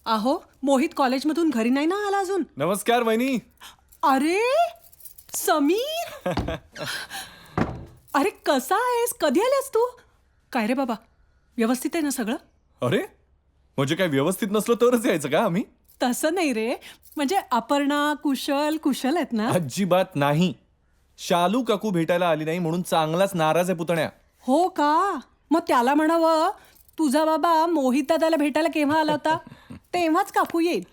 अहो मोहित कॉलेजमधून घरी नाही ना आला अजून. नमस्कार वहिनी. अरे समीर. अरे कसा आहेस, कधी आलास तू? काय रे बाबा, व्यवस्थित आहे ना सगळं? अरे म्हणजे काय व्यवस्थित नसलं तरच यायचं का आम्ही? तसं नाही रे, म्हणजे अपर्णा कुशल आहेत ना? अजिबात नाही. शालू काकू भेटायला आली नाही म्हणून चांगलाच नाराज आहे पुतण्या. हो का? मग त्याला म्हणावं तुझा बाबा मोहित दादाला भेटायला केव्हा आला होता तेव्हाच काकू येईल.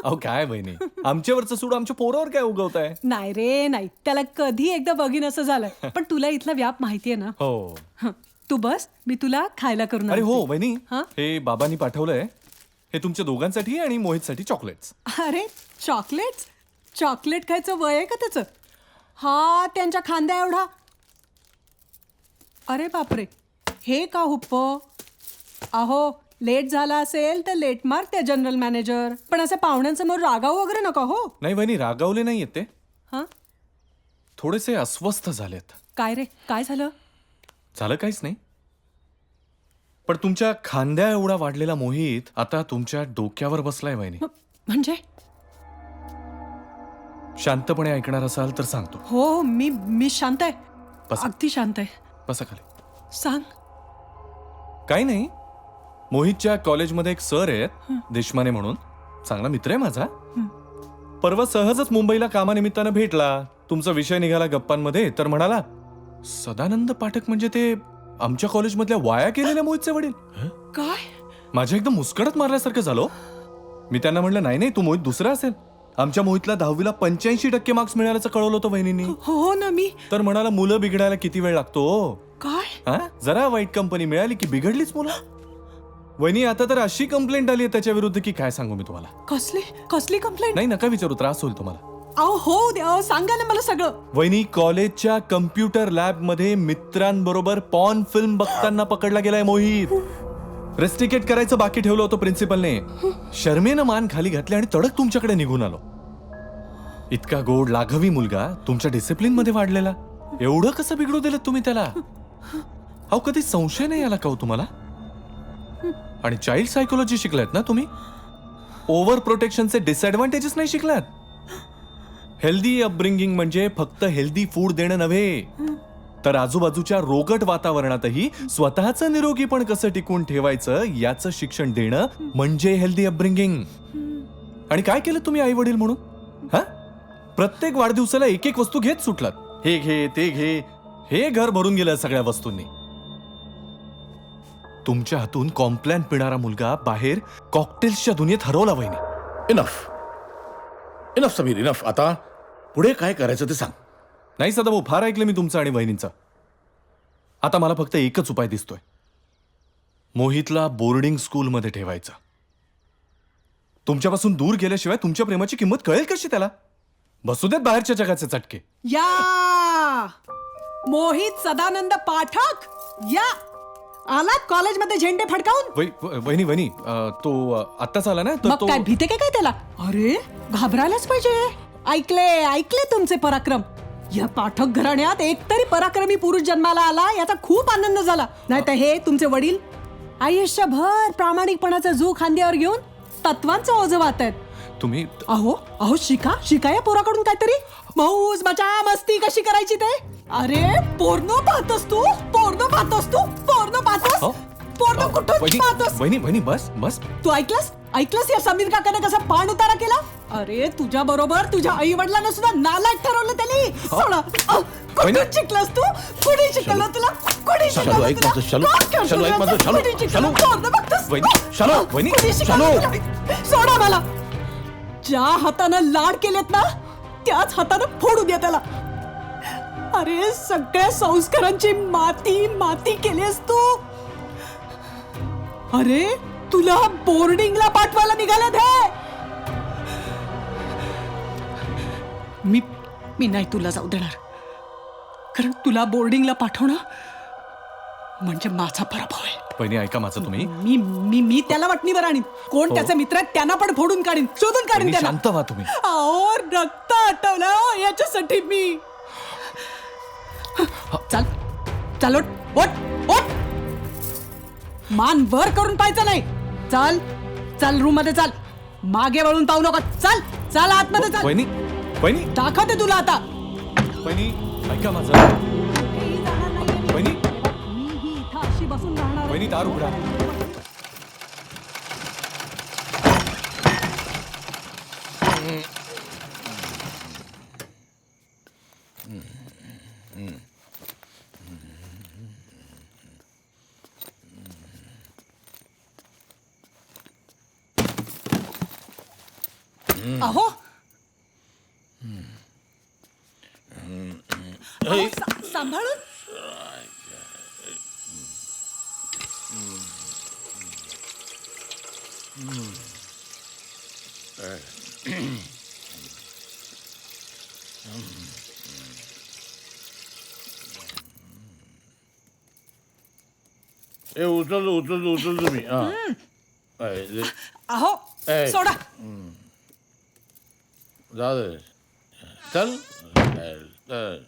अहो काय वहिनी, आमच्यावरचं सूड आमच्या पोरावर काय उगवताय? नाही रे नाही, त्याला कधी एकदा बघीन असं झालं. पण तुला इथला व्याप माहितीये ना? हो. हं, तू बस, मी तुला खायला करून अरे हो आणते. वहिनी, हा? हे बाबांनी पाठवलंय. हे तुमच्या दोघांसाठी आणि मोहितसाठी चॉकलेट्स. अरे चॉकलेट्स? चॉकलेट खायचं वय आहे का त्याचं? हा त्यांच्या खांद्या एवढा. अरे बापरे, हे का हुप्प? अहो लेट झाला असेल तर लेट मार्क त्या जनरल मॅनेजर. पण असं पाहुण्यांसमोर रागावू वगैरे नका हो. नाही वहिनी, रागावले नाहीयेत ते, हा थोडेसे अस्वस्थ झालेत. काय रे, काय झालं? झालं काहीच नाही. पण तुमच्या खांद्या एवढा वाढलेला मोहित आता तुमच्या डोक्यावर बसलाय वहिनी. म्हणजे? शांतपणे ऐकणार असाल तर सांगतो. हो मी शांत आहे, बसा. अगदी शांत आहे. बसा खाली. सांग. काही नाही, मोहितच्या कॉलेजमध्ये एक सर आहेत देशमाने म्हणून, चांगला मित्र आहे माझा. परवा सहजच मुंबईला कामानिमित्तानं भेटला. तुमचा विषय निघाला गप्पांमध्ये, तर म्हणाला सदानंद पाठक म्हणजे ते आमच्या कॉलेजमधल्या वाया गेलेल्या मोहितचे वडील. काय? माझ्या एकदम मुस्कडत मारल्यासारखं झालो. मी त्यांना म्हणलं नाही नाही, तू मोहित दुसरा असेल. आमच्या मोहितला 10वीला 85% मार्क्स मिळाल्याचं कळवलं होतं वहिनींनी. हो ना. मी तर म्हणाला मुलं बिघडायला किती वेळ लागतो. काय? हा, जरा वाईट कंपनी मिळाली की बिघडलीच मुलं. वहिनी आता तर अशी कंप्लेंट आली आहे त्याच्या विरुद्ध की काय सांगू मी तुम्हाला. कसली कंप्लेंट? नाही नका विचारू, त्रास होईल तुम्हाला. अहो हो द्या, सांगा ना मला सगळं. वहिनी, कॉलेजच्या कम्प्युटर लॅब मध्ये मित्रांबरोबर पॉर्न फिल्म बघताना पकडला गेलाय मोहित. रेस्टिकेट करायचं बाकी ठेवलं होतं प्रिन्सिपलने. शर्मेनं मान खाली घातली आणि तडक तुमच्याकडे निघून आलो. इतका गोड लाघवी मुलगा तुमच्या डिसिप्लिन मध्ये वाढलेला, एवढं कसं बिघडू दिलं तुम्ही त्याला? अहो कधी संशय नाही आला का हो तुम्हाला? आणि चाइल्ड सायकोलॉजी शिकलात ना तुम्ही? ओव्हर प्रोटेक्शनचे डिसएडव्हान्टेजेस नाही शिकलात? हेल्दी अपब्रिंगिंग म्हणजे फक्त हेल्दी फूड देणं नव्हे, तर आजूबाजूच्या रोगट वातावरणातही स्वतःचं निरोगीपण कसं टिकून ठेवायचं याचं शिक्षण देणं म्हणजे हेल्दी अपब्रिंगिंग. आणि काय केलं तुम्ही आई वडील म्हणून? हा, प्रत्येक वाढदिवसाला एक एक वस्तू घेत सुटलात. हे घे ते घे, हे घर भरून गेलं सगळ्या वस्तूंनी. तुमच्या हातून कॉम्प्लॅन पिणारा मुलगा बाहेर कॉकटेल्सच्या दुनियेत हरवला वहिनी. Enough Sameer, enough. आता पुढे काय करायचं ते सांग. नाही सदाभाऊ, फार ऐकलं मी तुमचं आणि वहिनींचं. आता मला फक्त एकच उपाय दिसतोय. मोहितला बोर्डिंग स्कूलमध्ये ठेवायचं. तुमच्यापासून दूर गेल्याशिवाय तुमच्या प्रेमाची किंमत कळेल कशी त्याला? बसू देत बाहेरच्या जगाचे चटके. या मोहित सदानंद पाठक, या आलात कॉलेजमध्ये झेंडे फडकावून. वहिनी तो आत्ताच आला ना, तर मग तो काय भीते काय त्याला? अरे घाबरायलाच पाहिजे. ऐकले तुमचे पराक्रम. या पाठक घराण्यात एकतरी पराक्रमी पुरुष जन्माला आला याचा खूप आनंद झाला. नाही तर हे तुमचे वडील आयुष्यभर प्रामाणिकपणाचा झू खांद्यावर घेऊन तत्वांचं ओझं वाहतायत. तुम्ही अहो शिका या पोराकडून काहीतरी. मौज मजा मस्ती कशी करायची ते. अरे पोर्नो पाहतोस तू कुठं पाहतोस? वहिनी बस. तू ऐकलंस या समीर काकाने कसा पाण उतारा केला? अरे तुझ्या बरोबर तुझ्या आई वडिलांना सुद्धा नालायक ठरवलं त्यांनी. सोडा. कुठे शिकलास तू? कुठे शिकवलं तुला? कुठे शिकवलं तुला? सोडा मला. ज्या हातानं लाड केलेत ना त्याच हातानं फोडू द्या त्याला. अरे सगळ्या संस्कारांची माती केलीस तू. अरे तुला बोर्डिंगला पाठवायला निघालेत हे. मी नाही तुला जाऊ देणार, कारण तुला बोर्डिंगला पाठवणं म्हणजे माझा पराभव आहे. वहिनी ऐका माझं तुम्ही. मी त्याला वाटणीवर आणीन. कोण त्याचे मित्र आहेत त्यांना पण शोधून काढीन त्याला. शांत व्हा तुम्ही. अहो रक्त आटवलं याच्यासाठी मी. चाल ओट. मान वर करून पाहायचं नाही. चल चल रूम मध्ये चाल. मागे वळून पाहू नका. चल चल आतमध्ये चाल. वहिनी वहिनी दाखवते तुला आता. वहिनी ऐका माझं. वहिनी मीही इथं अशी बसून राहणार आहे. वहिनी दार उघडा. अहो अहो, सांभाळून. ए उचल तुम्ही हा अहो ए. सोडा. जा दे. चल चल.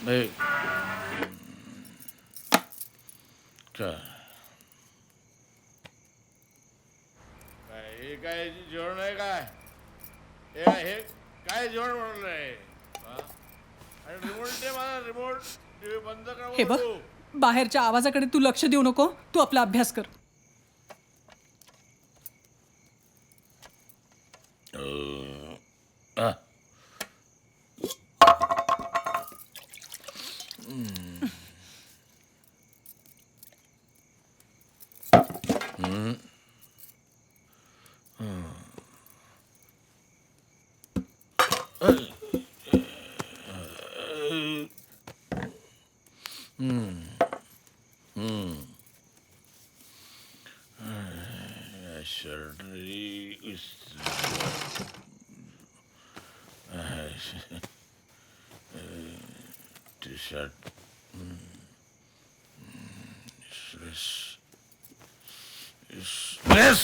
ए. चल. हे काय जेवण आहे काय? हे काय जेवण बनवलं आहे? आणि रिमोट दे मला. रिमोट टीव्ही बंद कर. हे बघ, बाहेरच्या आवाजाकडे तू लक्ष देऊ नको. तू आपला अभ्यास कर. T-shirt. Stress.